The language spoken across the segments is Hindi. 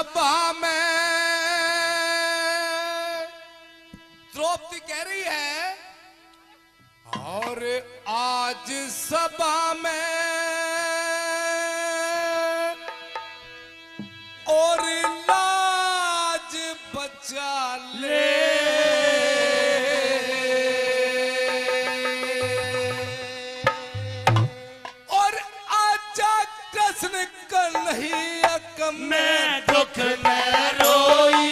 सभा में द्रौपदी कह रही है, और आज सभा में और लाज बचा ले, और आजा कृष्ण कन्हैया मैं दुख में रोई,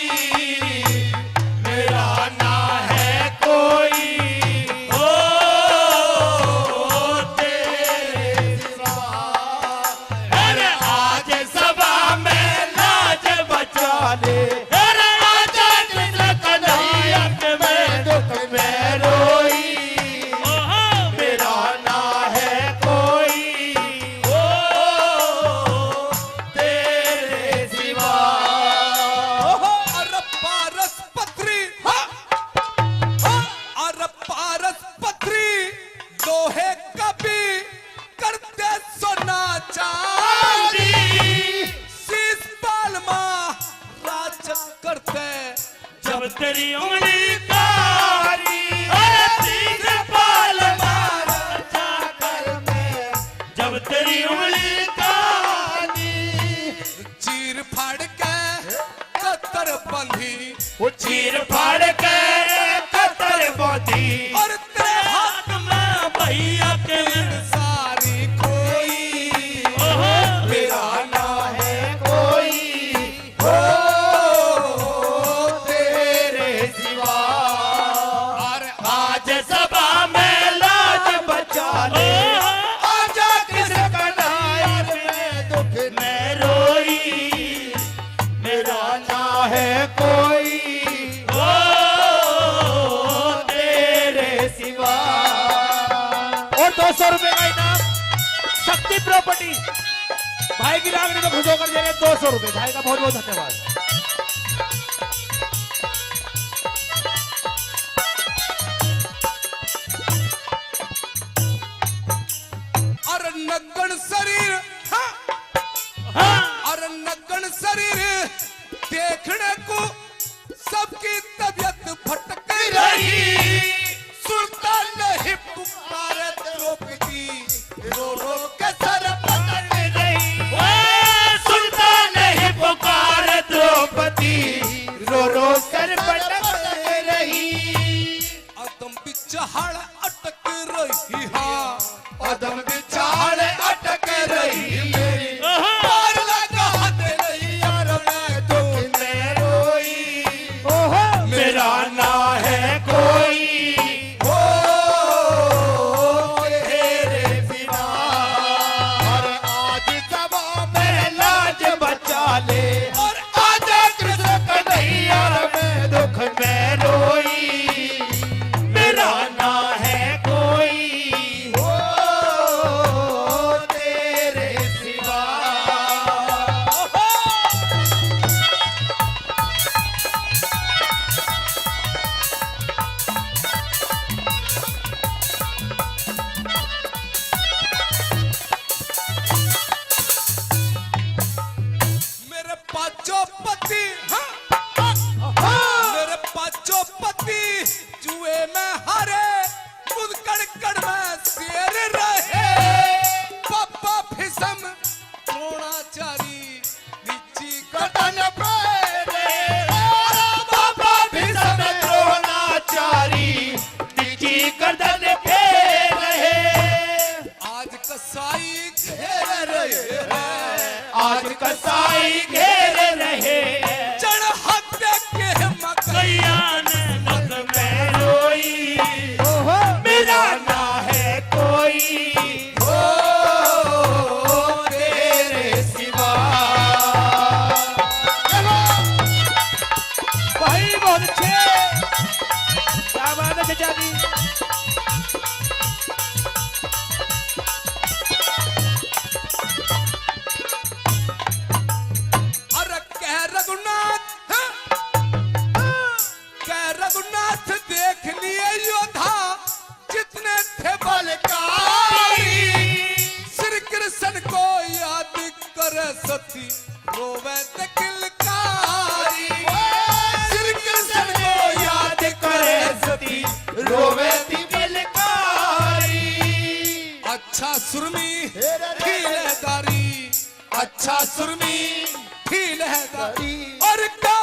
मेरा ना है कोई हो तेरे सिवा। अरे आज सभा में लाज बचा ले, अरे आजा कृष्ण कन्हैया मैं दुख में रोई, मेरा ना है कोई हो तेरे सिवा। अरे पारस पत्री, अरे पारस पत्री लोहे कभी करते सोना चांदी, शीश पालमा राज करते जब तेरी उंगली कारी, अरे शीश पालमा राजा कर में जब तेरी उंगली कारी, चीर फाड़ के कतर बंधी, वो चीर फाड़ के कतर बंधी, और तेरे हाथ में भैया के सारी कोई मेरा ना है कोई हो तेरे सिवा। और आज सभा में लाज बचा ले, आजा कृष्ण कन्हैया मैं दुख में रोई, मेरा ना है कोई हो तेरे सिवा। और 200 रुपए का इनाम शक्ति प्रॉपर्टी भाई की रागनी को खुश होकर दे रहे 200 रुपए। भाई का बहुत बहुत धन्यवाद। और नग्न शरीर, और नग्न शरीर देखने को सबकी तबीयत भटक रही, सुनता नहीं पुकारे द्रौपदी रो रो के सर पकड़ रही, सुनता नहीं पुकारे द्रौपदी रो रो सर पकड़ रही। अदम बिचाड़ अटक रही, हाँ अदम बिचाड़ अटक रही मेरी, पार लगा दे रही यार मैं दुख में रोई, मेरा ना है कोई हो तेरे बिना। और आज सभा में लाज बचा ले, और आजा कृष्ण कन्हैया मैं दुख में रोई, मेरा ना है कोई हो तेरे सिवा। मेरे पांचों पति, मेरे पांचों पति जुए में हारे, मुदकड़ में शेर रहे, पापा भीष्म द्रोणाचारी नीची गर्दन पे, पापा भीष्म द्रोणाचारी नीची गर्दन पे रहे। आज कसाई घेर रहे हैं, आज कसाई घेर रहे, जड़ हत्या के मकैया ने लग में रोई, मेरा ना है कोई हो तेरे सिवा। भाई बहुत अच्छे, क्या बात है चाचा जी। अरे कह रघुनाथ, कह रघुनाथ देख लिए योद्धा जितने थे बलकारी, श्री कृष्ण को याद कर सती रोवे किलकारी। अच्छा सुरमी फील है गाड़ी और क्या